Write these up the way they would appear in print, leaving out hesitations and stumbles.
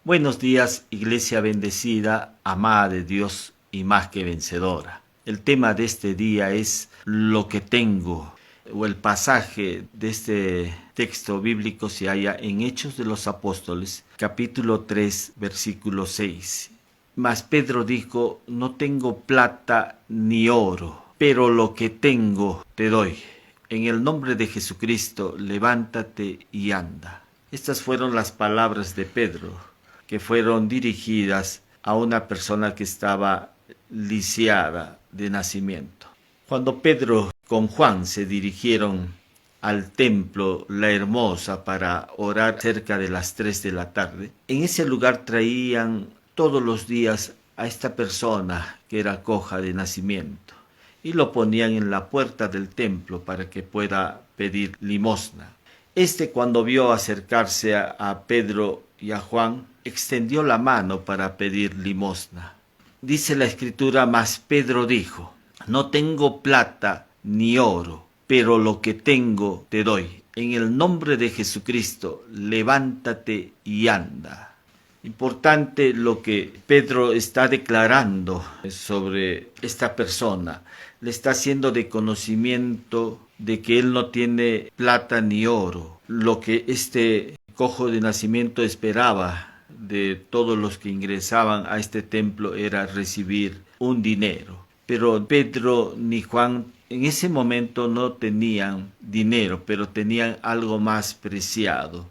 Buenos días, iglesia bendecida, amada de Dios y más que vencedora. El tema de este día es lo que tengo, o el pasaje de este texto bíblico se halla en Hechos de los Apóstoles, capítulo 3, versículo 6. Mas Pedro dijo, no tengo plata ni oro, pero lo que tengo te doy. En el nombre de Jesucristo, levántate y anda. Estas fueron las palabras de Pedro, que fueron dirigidas a una persona que estaba lisiada de nacimiento. Cuando Pedro con Juan se dirigieron al templo La Hermosa para orar cerca de las 3 de la tarde, en ese lugar traían todos los días a esta persona que era coja de nacimiento y lo ponían en la puerta del templo para que pueda pedir limosna. Cuando vio acercarse a Pedro y a Juan, extendió la mano para pedir limosna. Dice la escritura, mas Pedro dijo, no tengo plata ni oro, pero lo que tengo te doy. En el nombre de Jesucristo, levántate y anda. Importante lo que Pedro está declarando sobre esta persona. Le está haciendo de conocimiento de que él no tiene plata ni oro. Lo que este cojo de nacimiento esperaba de todos los que ingresaban a este templo era recibir un dinero. Pero Pedro ni Juan en ese momento no tenían dinero, pero tenían algo más preciado,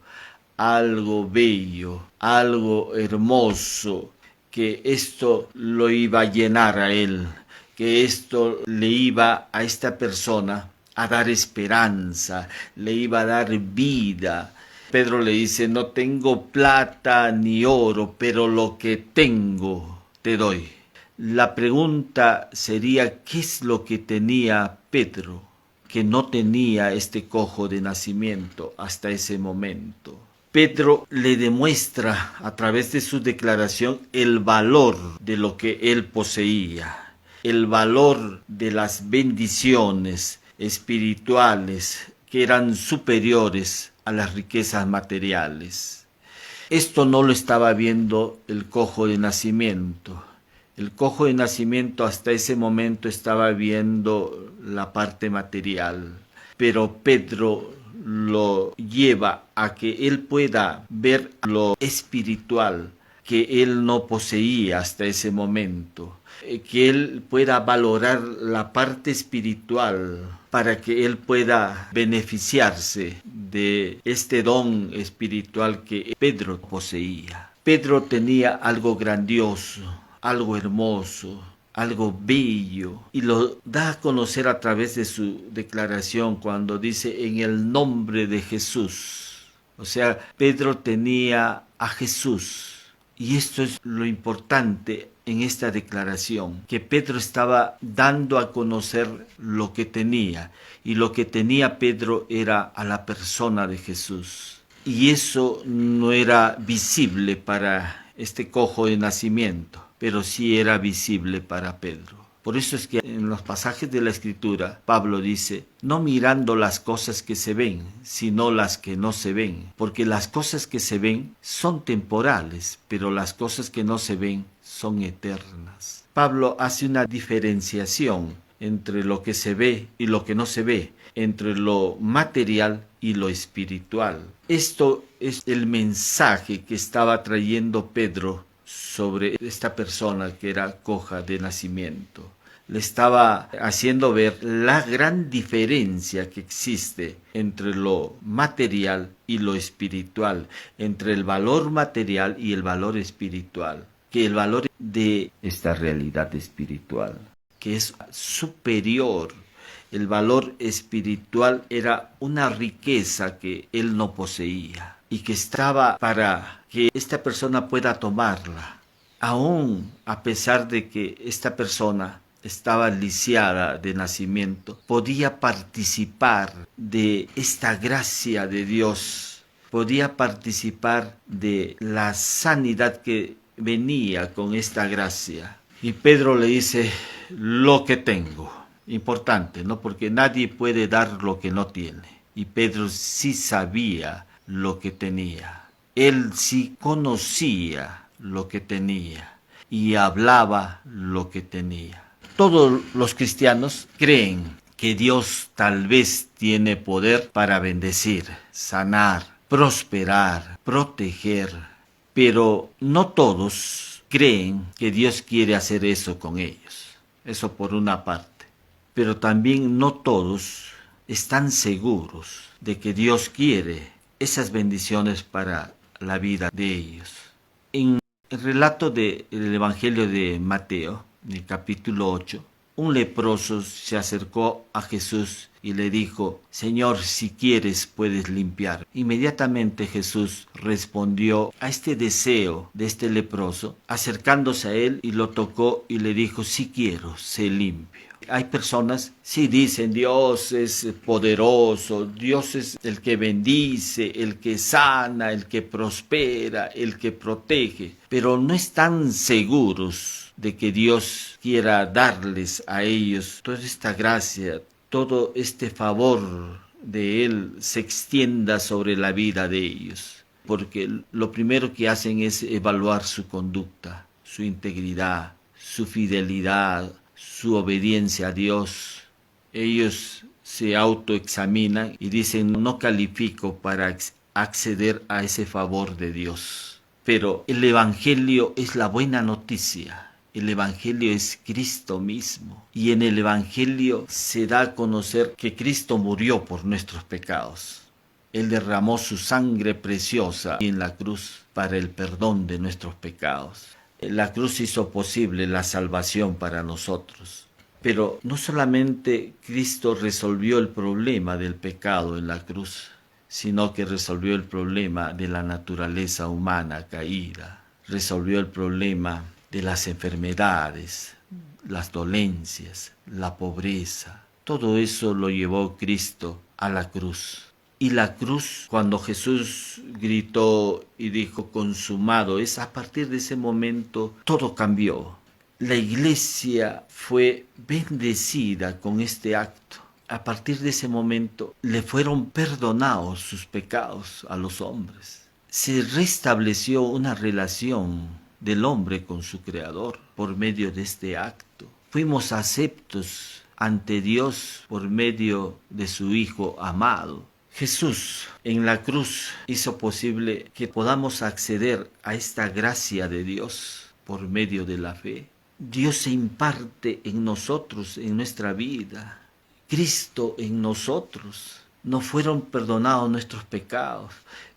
algo bello, algo hermoso, que esto lo iba a llenar a él, que esto le iba a esta persona a dar esperanza, le iba a dar vida. Pedro le dice, no tengo plata ni oro, pero lo que tengo te doy. La pregunta sería, ¿qué es lo que tenía Pedro que no tenía este cojo de nacimiento hasta ese momento? Pedro le demuestra a través de su declaración el valor de lo que él poseía, el valor de las bendiciones espirituales que eran superiores a las riquezas materiales. Esto no lo estaba viendo el cojo de nacimiento. El cojo de nacimiento hasta ese momento estaba viendo la parte material, pero Pedro lo lleva a que él pueda ver lo espiritual que él no poseía hasta ese momento, que él pueda valorar la parte espiritual para que él pueda beneficiarse de este don espiritual que Pedro poseía. Pedro tenía algo grandioso, algo hermoso, algo bello, y lo da a conocer a través de su declaración cuando dice en el nombre de Jesús. O sea, Pedro tenía a Jesús. Y esto es lo importante en esta declaración, que Pedro estaba dando a conocer lo que tenía, y lo que tenía Pedro era a la persona de Jesús. Y eso no era visible para este cojo de nacimiento, pero sí era visible para Pedro. Por eso es que en los pasajes de la Escritura, Pablo dice, no mirando las cosas que se ven, sino las que no se ven, porque las cosas que se ven son temporales, pero las cosas que no se ven son eternas. Pablo hace una diferenciación entre lo que se ve y lo que no se ve, entre lo material y lo espiritual. Esto es el mensaje que estaba trayendo Pedro sobre esta persona que era coja de nacimiento. Le estaba haciendo ver la gran diferencia que existe entre lo material y lo espiritual, entre el valor material y el valor espiritual, que el valor de esta realidad espiritual, que es superior. El valor espiritual era una riqueza que él no poseía y que estaba para que esta persona pueda tomarla, aún a pesar de que esta persona estaba lisiada de nacimiento, podía participar de esta gracia de Dios, podía participar de la sanidad que venía con esta gracia. Y Pedro le dice, lo que tengo. Importante, ¿no? Porque nadie puede dar lo que no tiene. Y Pedro sí sabía lo que tenía. Él sí conocía lo que tenía y hablaba lo que tenía. Todos los cristianos creen que Dios tal vez tiene poder para bendecir, sanar, prosperar, proteger, pero no todos creen que Dios quiere hacer eso con ellos. Eso por una parte. Pero también no todos están seguros de que Dios quiere esas bendiciones para la vida de ellos. En el relato del Evangelio de Mateo, en el capítulo 8, un leproso se acercó a Jesús y le dijo: Señor, si quieres puedes limpiar. Inmediatamente Jesús respondió a este deseo de este leproso, acercándose a él y lo tocó y le dijo: si quiero, sé limpio. Hay personas, sí dicen, Dios es poderoso, Dios es el que bendice, el que sana, el que prospera, el que protege, pero no están seguros de que Dios quiera darles a ellos toda esta gracia, todo este favor de Él se extienda sobre la vida de ellos. Porque lo primero que hacen es evaluar su conducta, su integridad, su fidelidad, su obediencia a Dios. Ellos se autoexaminan y dicen: no califico para acceder a ese favor de Dios. Pero el Evangelio es la buena noticia. El Evangelio es Cristo mismo. Y en el Evangelio se da a conocer que Cristo murió por nuestros pecados. Él derramó su sangre preciosa en la cruz para el perdón de nuestros pecados. La cruz hizo posible la salvación para nosotros. Pero no solamente Cristo resolvió el problema del pecado en la cruz, sino que resolvió el problema de la naturaleza humana caída, resolvió el problema de las enfermedades, las dolencias, la pobreza. Todo eso lo llevó Cristo a la cruz. Y la cruz, cuando Jesús gritó y dijo consumado, es a partir de ese momento todo cambió. La iglesia fue bendecida con este acto. A partir de ese momento le fueron perdonados sus pecados a los hombres. Se restableció una relación del hombre con su Creador por medio de este acto. Fuimos aceptos ante Dios por medio de su Hijo amado. Jesús en la cruz hizo posible que podamos acceder a esta gracia de Dios por medio de la fe. Dios se imparte en nosotros, en nuestra vida. Cristo en nosotros. Nos fueron perdonados nuestros pecados.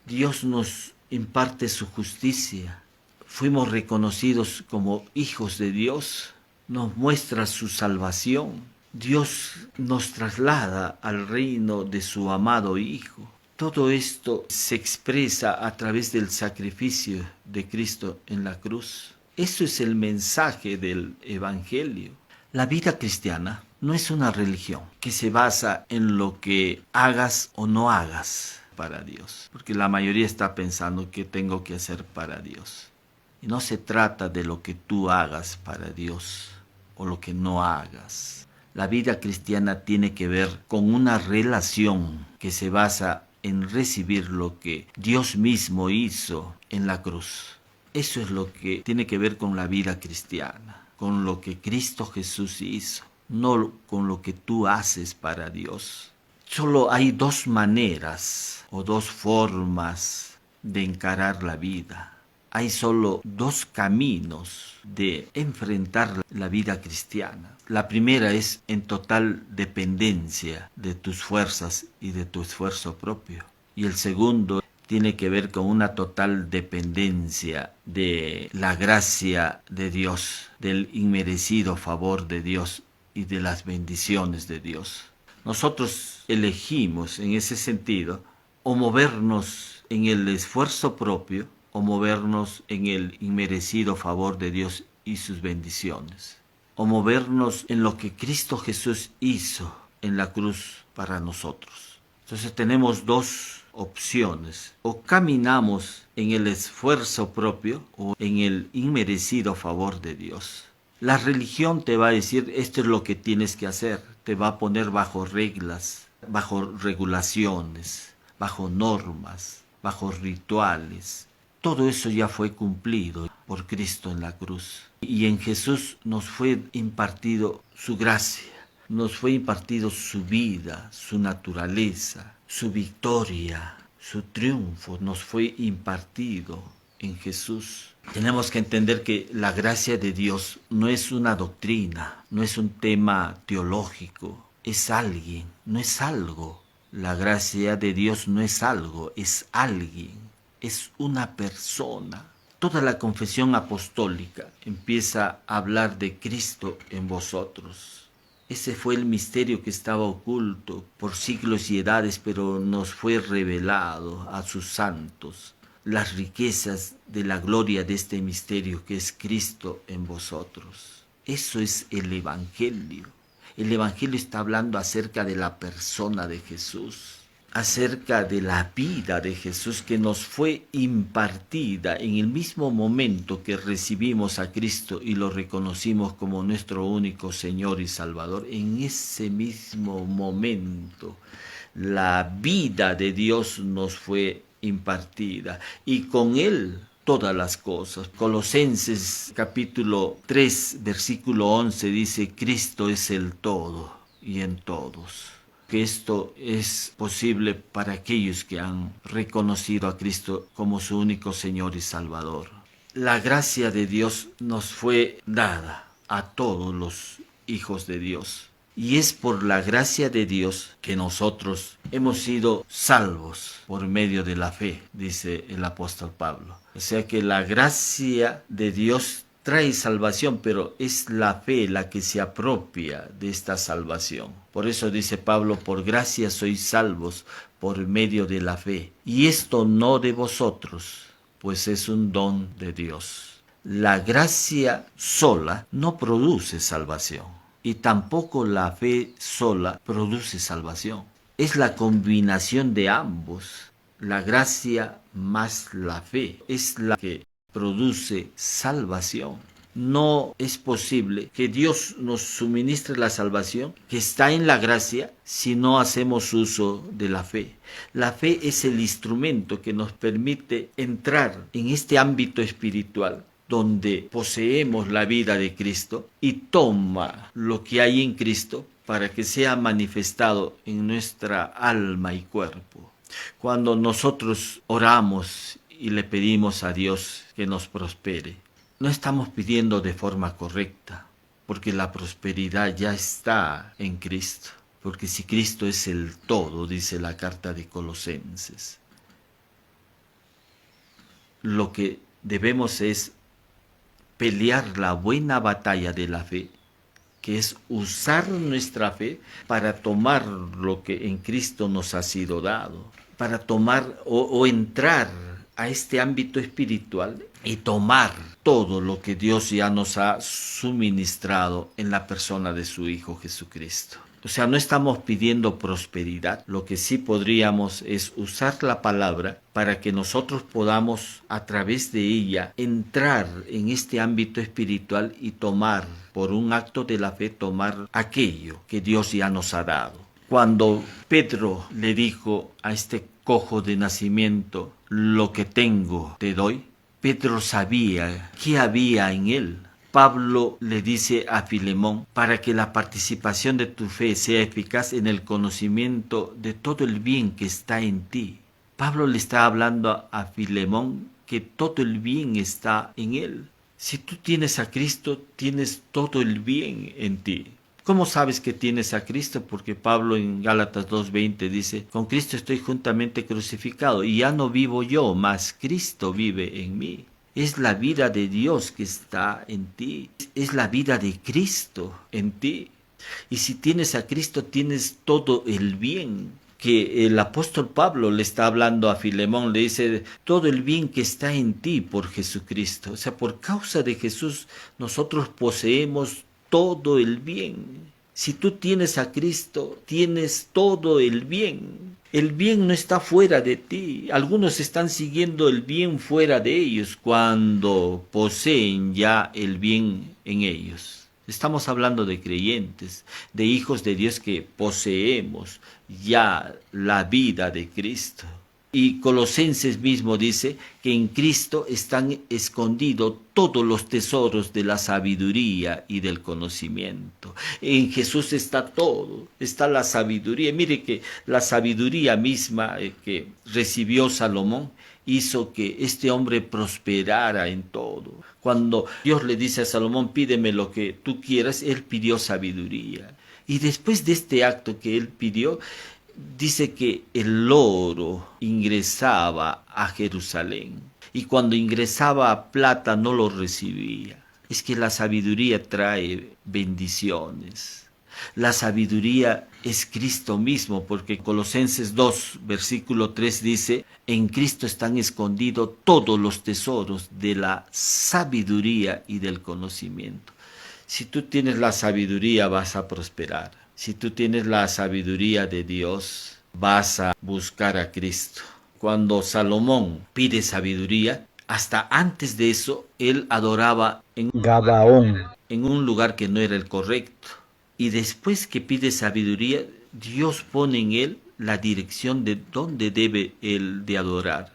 Dios nos imparte su justicia. Fuimos reconocidos como hijos de Dios. Nos muestra su salvación. Dios nos traslada al reino de su amado Hijo. Todo esto se expresa a través del sacrificio de Cristo en la cruz. Eso es el mensaje del Evangelio. La vida cristiana no es una religión que se basa en lo que hagas o no hagas para Dios. Porque la mayoría está pensando qué tengo que hacer para Dios. Y no se trata de lo que tú hagas para Dios o lo que no hagas. La vida cristiana tiene que ver con una relación que se basa en recibir lo que Dios mismo hizo en la cruz. Eso es lo que tiene que ver con la vida cristiana, con lo que Cristo Jesús hizo, no con lo que tú haces para Dios. Solo hay dos maneras o dos formas de encarar la vida. Hay solo dos caminos de enfrentar la vida cristiana. La primera es en total dependencia de tus fuerzas y de tu esfuerzo propio. Y el segundo tiene que ver con una total dependencia de la gracia de Dios, del inmerecido favor de Dios y de las bendiciones de Dios. Nosotros elegimos en ese sentido o movernos en el esfuerzo propio o movernos en el inmerecido favor de Dios y sus bendiciones, o movernos en lo que Cristo Jesús hizo en la cruz para nosotros. Entonces tenemos dos opciones: o caminamos en el esfuerzo propio o en el inmerecido favor de Dios. La religión te va a decir esto es lo que tienes que hacer, te va a poner bajo reglas, bajo regulaciones, bajo normas, bajo rituales, Todo eso ya fue cumplido por Cristo en la cruz. Y en Jesús nos fue impartido su gracia, nos fue impartido su vida, su naturaleza, su victoria, su triunfo, nos fue impartido en Jesús. Tenemos que entender que la gracia de Dios no es una doctrina, no es un tema teológico, es alguien, no es algo. La gracia de Dios no es algo, es alguien, es una persona. Toda la confesión apostólica empieza a hablar de Cristo en vosotros. Ese fue el misterio que estaba oculto por siglos y edades, pero nos fue revelado a sus santos. Las riquezas de la gloria de este misterio que es Cristo en vosotros. Eso es el Evangelio. El Evangelio está hablando acerca de la persona de Jesús, acerca de la vida de Jesús que nos fue impartida en el mismo momento que recibimos a Cristo y lo reconocimos como nuestro único Señor y Salvador. En ese mismo momento la vida de Dios nos fue impartida y con Él todas las cosas. Colosenses capítulo 3 versículo 11 dice: Cristo es el todo y en todos. Que esto es posible para aquellos que han reconocido a Cristo como su único Señor y Salvador. La gracia de Dios nos fue dada a todos los hijos de Dios. Y es por la gracia de Dios que nosotros hemos sido salvos por medio de la fe, dice el apóstol Pablo. O sea que la gracia de Dios trae salvación, pero es la fe la que se apropia de esta salvación. Por eso dice Pablo: por gracia sois salvos por medio de la fe. Y esto no de vosotros, pues es un don de Dios. La gracia sola no produce salvación. Y tampoco la fe sola produce salvación. Es la combinación de ambos, la gracia más la fe, es la que produce salvación. No es posible que Dios nos suministre la salvación que está en la gracia si no hacemos uso de la fe. La fe es el instrumento que nos permite entrar en este ámbito espiritual donde poseemos la vida de Cristo y toma lo que hay en Cristo para que sea manifestado en nuestra alma y cuerpo. Cuando nosotros oramos y le pedimos a Dios que nos prospere, no estamos pidiendo de forma correcta, porque la prosperidad ya está en Cristo. Porque si Cristo es el todo, dice la carta de Colosenses, lo que debemos es pelear la buena batalla de la fe, que es usar nuestra fe para tomar lo que en Cristo nos ha sido dado, para tomar o entrar a este ámbito espiritual y tomar todo lo que Dios ya nos ha suministrado en la persona de su Hijo Jesucristo. O sea, no estamos pidiendo prosperidad, lo que sí podríamos es usar la palabra para que nosotros podamos a través de ella entrar en este ámbito espiritual y tomar, por un acto de la fe, tomar aquello que Dios ya nos ha dado. Cuando Pedro le dijo a este cojo de nacimiento: lo que tengo te doy, Pedro sabía qué había en él. Pablo le dice a Filemón: para que la participación de tu fe sea eficaz en el conocimiento de todo el bien que está en ti. Pablo le está hablando a Filemón que todo el bien está en él. Si tú tienes a Cristo, tienes todo el bien en ti. ¿Cómo sabes que tienes a Cristo? Porque Pablo en Gálatas 2:20 dice: con Cristo estoy juntamente crucificado y ya no vivo yo, mas Cristo vive en mí. Es la vida de Dios que está en ti. Es la vida de Cristo en ti. Y si tienes a Cristo, tienes todo el bien que el apóstol Pablo le está hablando a Filemón. Le dice: todo el bien que está en ti por Jesucristo. O sea, por causa de Jesús, nosotros poseemos todo el bien. Si tú tienes a Cristo, tienes todo el bien. El bien no está fuera de ti. Algunos están siguiendo el bien fuera de ellos cuando poseen ya el bien en ellos. Estamos hablando de creyentes, de hijos de Dios que poseemos ya la vida de Cristo. Y Colosenses mismo dice que en Cristo están escondidos todos los tesoros de la sabiduría y del conocimiento. En Jesús está todo, está la sabiduría. Mire que la sabiduría misma que recibió Salomón hizo que este hombre prosperara en todo. Cuando Dios le dice a Salomón, pídeme lo que tú quieras, él pidió sabiduría. Y después de este acto que él pidió, dice que el oro ingresaba a Jerusalén y cuando ingresaba a plata no lo recibía. Es que la sabiduría trae bendiciones. La sabiduría es Cristo mismo, porque Colosenses 2, versículo 3 dice, en Cristo están escondidos todos los tesoros de la sabiduría y del conocimiento. Si tú tienes la sabiduría vas a prosperar. Si tú tienes la sabiduría de Dios, vas a buscar a Cristo. Cuando Salomón pide sabiduría, hasta antes de eso, él adoraba en Gabaón. un lugar que no era el correcto. Y después que pide sabiduría, Dios pone en él la dirección de dónde debe él de adorar.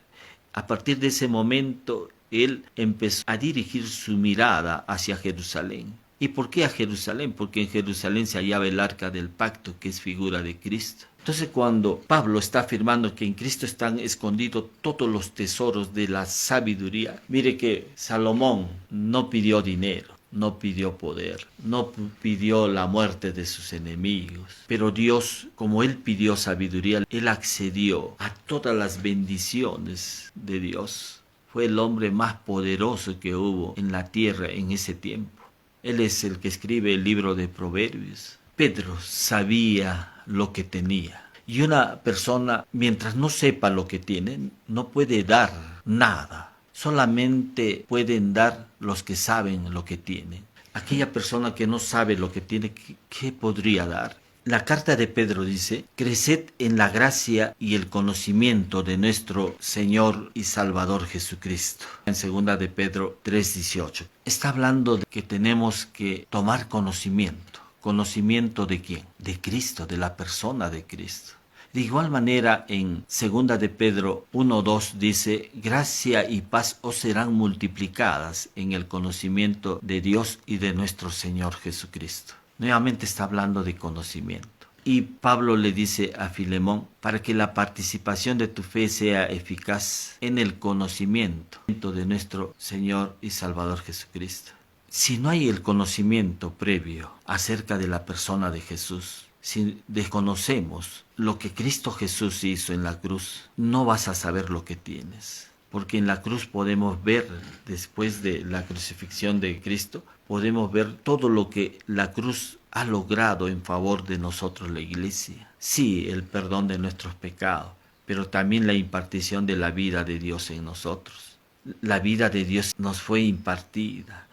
A partir de ese momento, él empezó a dirigir su mirada hacia Jerusalén. ¿Y por qué a Jerusalén? Porque en Jerusalén se hallaba el arca del pacto, que es figura de Cristo. Entonces cuando Pablo está afirmando que en Cristo están escondidos todos los tesoros de la sabiduría, mire que Salomón no pidió dinero, no pidió poder, no pidió la muerte de sus enemigos, pero Dios, como él pidió sabiduría, él accedió a todas las bendiciones de Dios. Fue el hombre más poderoso que hubo en la tierra en ese tiempo. Él es el que escribe el libro de Proverbios. Pedro sabía lo que tenía. Y una persona, mientras no sepa lo que tiene, no puede dar nada. Solamente pueden dar los que saben lo que tienen. Aquella persona que no sabe lo que tiene, ¿qué podría dar? La carta de Pedro dice, creced en la gracia y el conocimiento de nuestro Señor y Salvador Jesucristo. En 2 de Pedro 3:18. Está hablando de que tenemos que tomar conocimiento. ¿Conocimiento de quién? De Cristo, de la persona de Cristo. De igual manera, en 2 de Pedro 1:2 dice, gracia y paz os serán multiplicadas en el conocimiento de Dios y de nuestro Señor Jesucristo. Nuevamente está hablando de conocimiento. Y Pablo le dice a Filemón, para que la participación de tu fe sea eficaz en el conocimiento de nuestro Señor y Salvador Jesucristo. Si no hay el conocimiento previo acerca de la persona de Jesús, si desconocemos lo que Cristo Jesús hizo en la cruz, no vas a saber lo que tienes. Porque en la cruz podemos ver, después de la crucifixión de Cristo, podemos ver todo lo que la cruz ha logrado en favor de nosotros, la iglesia. Sí, el perdón de nuestros pecados, pero también la impartición de la vida de Dios en nosotros. La vida de Dios nos fue impartida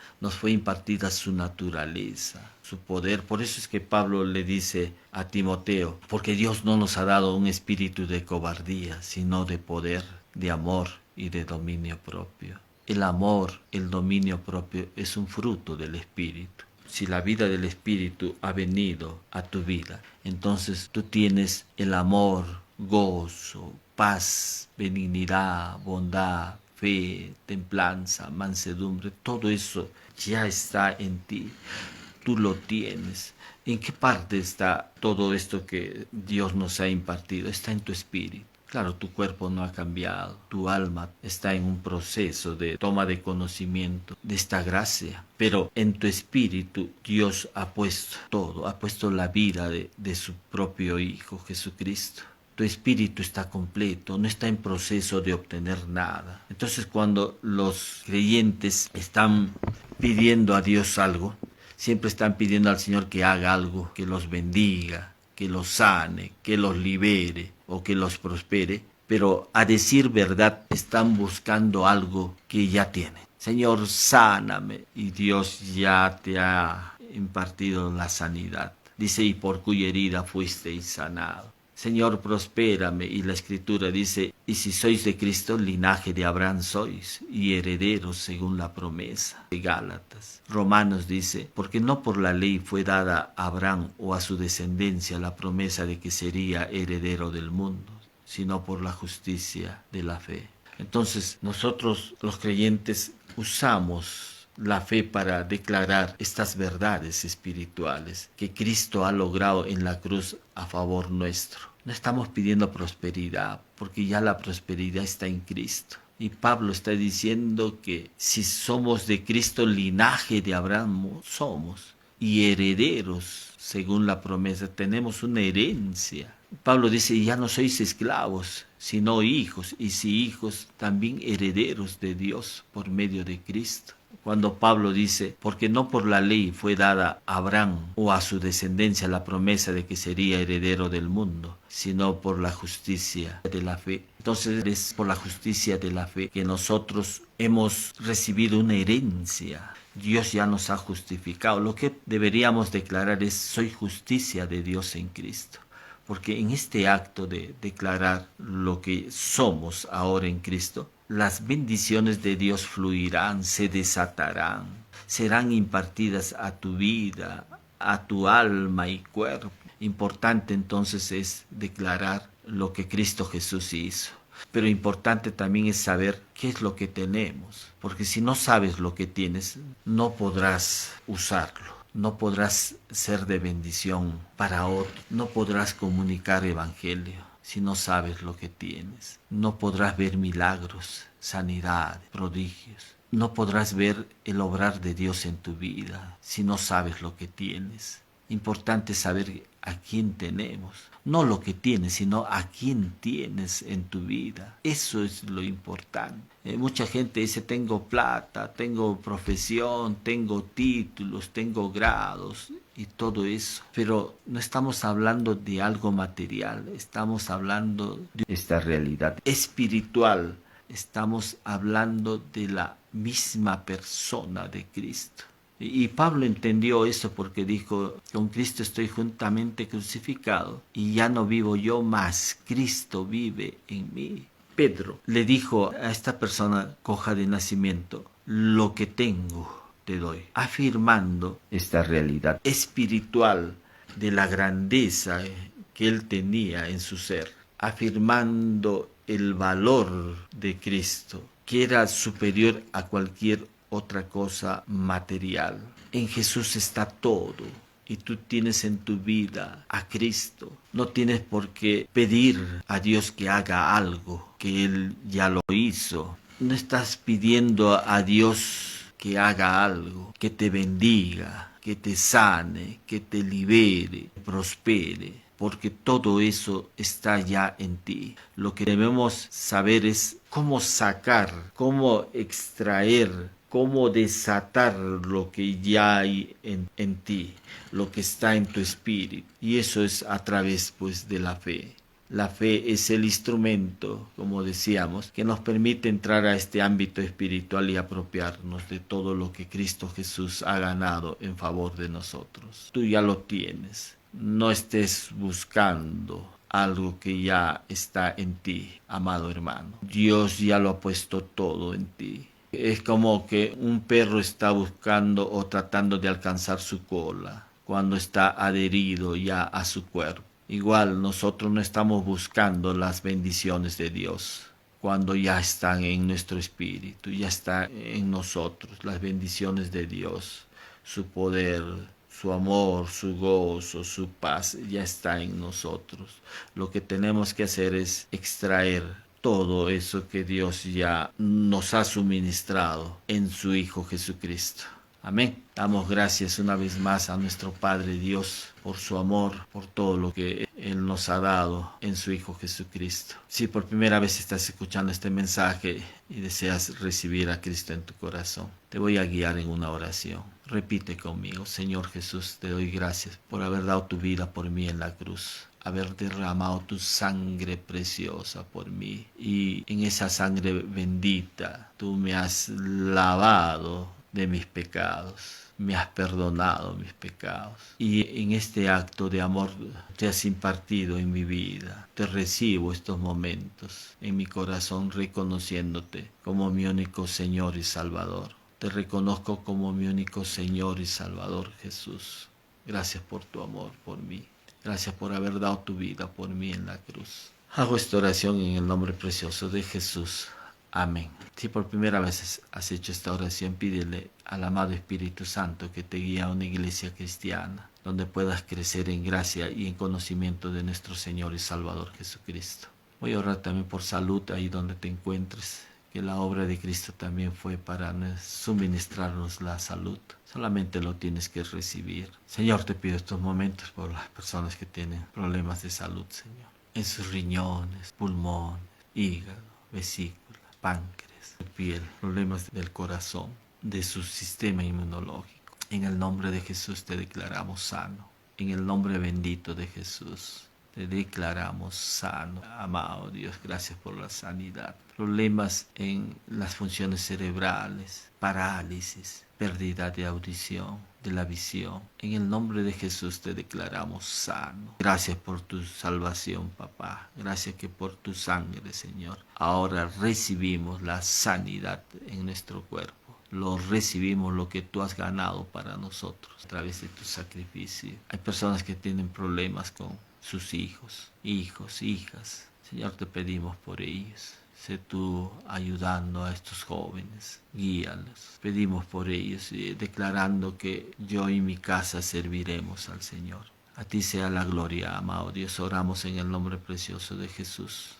su naturaleza, su poder. Por eso es que Pablo le dice a Timoteo, porque Dios no nos ha dado un espíritu de cobardía, sino de poder, de amor y de dominio propio. El amor, el dominio propio es un fruto del Espíritu. Si la vida del Espíritu ha venido a tu vida, entonces tú tienes el amor, gozo, paz, benignidad, bondad, fe, templanza, mansedumbre, todo eso ya está en ti. Tú lo tienes. ¿En qué parte está todo esto que Dios nos ha impartido? Está en tu espíritu. Claro, tu cuerpo no ha cambiado, tu alma está en un proceso de toma de conocimiento de esta gracia, pero en tu espíritu Dios ha puesto todo, ha puesto la vida de su propio Hijo Jesucristo. Tu espíritu está completo, no está en proceso de obtener nada. Entonces cuando los creyentes están pidiendo a Dios algo, siempre están pidiendo al Señor que haga algo, que los bendiga, que los sane, que los libere o que los prospere, pero a decir verdad están buscando algo que ya tienen. Señor, sáname, y Dios ya te ha impartido la sanidad. Dice, y por cuya herida fuisteis sanado. Señor, prospérame, y la Escritura dice, y si sois de Cristo, linaje de Abraham sois, y herederos según la promesa. De Gálatas. Romanos dice, porque no por la ley fue dada a Abraham o a su descendencia la promesa de que sería heredero del mundo, sino por la justicia de la fe. Entonces nosotros los creyentes usamos la fe para declarar estas verdades espirituales que Cristo ha logrado en la cruz a favor nuestro. No estamos pidiendo prosperidad, porque ya la prosperidad está en Cristo. Y Pablo está diciendo que si somos de Cristo, linaje de Abraham somos, y herederos, según la promesa, tenemos una herencia. Pablo dice, ya no sois esclavos, sino hijos, y si hijos, también herederos de Dios por medio de Cristo. Cuando Pablo dice, porque no por la ley fue dada a Abraham o a su descendencia la promesa de que sería heredero del mundo, sino por la justicia de la fe. Entonces es por la justicia de la fe que nosotros hemos recibido una herencia. Dios ya nos ha justificado. Lo que deberíamos declarar es, soy justicia de Dios en Cristo. Porque en este acto de declarar lo que somos ahora en Cristo, las bendiciones de Dios fluirán, se desatarán, serán impartidas a tu vida, a tu alma y cuerpo. Importante entonces es declarar lo que Cristo Jesús hizo. Pero importante también es saber qué es lo que tenemos, porque si no sabes lo que tienes, no podrás usarlo. No podrás ser de bendición para otros, no podrás comunicar evangelio si no sabes lo que tienes. No podrás ver milagros, sanidad, prodigios. No podrás ver el obrar de Dios en tu vida si no sabes lo que tienes. Importante saber a quién tenemos. No lo que tienes, sino a quién tienes en tu vida. Eso es lo importante. Mucha gente dice, tengo plata, tengo profesión, tengo títulos, tengo grados y todo eso. Pero no estamos hablando de algo material, estamos hablando de esta realidad espiritual. Estamos hablando de la misma persona de Cristo. Y Pablo entendió eso porque dijo, con Cristo estoy juntamente crucificado y ya no vivo yo, mas Cristo vive en mí. Pedro le dijo a esta persona coja de nacimiento, lo que tengo te doy, afirmando esta realidad espiritual de la grandeza que él tenía en su ser, afirmando el valor de Cristo, que era superior a cualquier otra cosa material. En Jesús está todo y tú tienes en tu vida a Cristo. No tienes por qué pedir a Dios que haga algo, que Él ya lo hizo. No estás pidiendo a Dios que haga algo, que te bendiga, que te sane, que te libere, prospere, porque todo eso está ya en ti. Lo que debemos saber es cómo sacar, cómo extraer, cómo desatar lo que ya hay en ti, lo que está en tu espíritu. Y eso es a través pues de la fe. La fe es el instrumento, como decíamos, que nos permite entrar a este ámbito espiritual y apropiarnos de todo lo que Cristo Jesús ha ganado en favor de nosotros. Tú ya lo tienes. No estés buscando algo que ya está en ti, amado hermano. Dios ya lo ha puesto todo en ti. Es como que un perro está buscando o tratando de alcanzar su cola cuando está adherido ya a su cuerpo. Igual nosotros no estamos buscando las bendiciones de Dios cuando ya están en nuestro espíritu, ya está en nosotros las bendiciones de Dios, su poder, su amor, su gozo, su paz, ya está en nosotros. Lo que tenemos que hacer es extraer todo eso que Dios ya nos ha suministrado en su Hijo Jesucristo. Amén. Damos gracias una vez más a nuestro Padre Dios por su amor, por todo lo que Él nos ha dado en su Hijo Jesucristo. Si por primera vez estás escuchando este mensaje y deseas recibir a Cristo en tu corazón, te voy a guiar en una oración. Repite conmigo: Señor Jesús, te doy gracias por haber dado tu vida por mí en la cruz, haber derramado tu sangre preciosa por mí, y en esa sangre bendita tú me has lavado de mis pecados, me has perdonado mis pecados, y en este acto de amor te has impartido en mi vida. Te recibo estos momentos en mi corazón, reconociéndote como mi único Señor y Salvador. Te reconozco como mi único Señor y Salvador, Jesús. Gracias por tu amor por mí. Gracias por haber dado tu vida por mí en la cruz. Hago esta oración en el nombre precioso de Jesús. Amén. Si por primera vez has hecho esta oración, pídele al amado Espíritu Santo que te guíe a una iglesia cristiana, donde puedas crecer en gracia y en conocimiento de nuestro Señor y Salvador Jesucristo. Voy a orar también por salud ahí donde te encuentres, que la obra de Cristo también fue para suministrarnos la salud. Solamente lo tienes que recibir. Señor, te pido estos momentos por las personas que tienen problemas de salud, Señor, en sus riñones, pulmones, hígado, vesícula, páncreas, piel, problemas del corazón, de su sistema inmunológico. En el nombre de Jesús te declaramos sano. En el nombre bendito de Jesús te declaramos sano. Amado Dios, gracias por la sanidad. Problemas en las funciones cerebrales, parálisis, pérdida de audición, de la visión. En el nombre de Jesús te declaramos sano. Gracias por tu salvación, papá. Gracias que por tu sangre, Señor, ahora recibimos la sanidad en nuestro cuerpo. Lo recibimos, lo que tú has ganado para nosotros a través de tu sacrificio. Hay personas que tienen problemas con sus hijos, hijas. Señor, te pedimos por ellos. Sé tú ayudando a estos jóvenes, guíalos. Pedimos por ellos, declarando que yo y mi casa serviremos al Señor. A ti sea la gloria, amado Dios. Oramos en el nombre precioso de Jesús.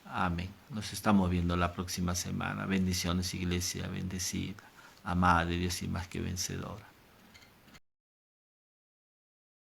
Amén. Nos estamos viendo la próxima semana. Bendiciones, iglesia bendecida, amada de Dios y más que vencedora.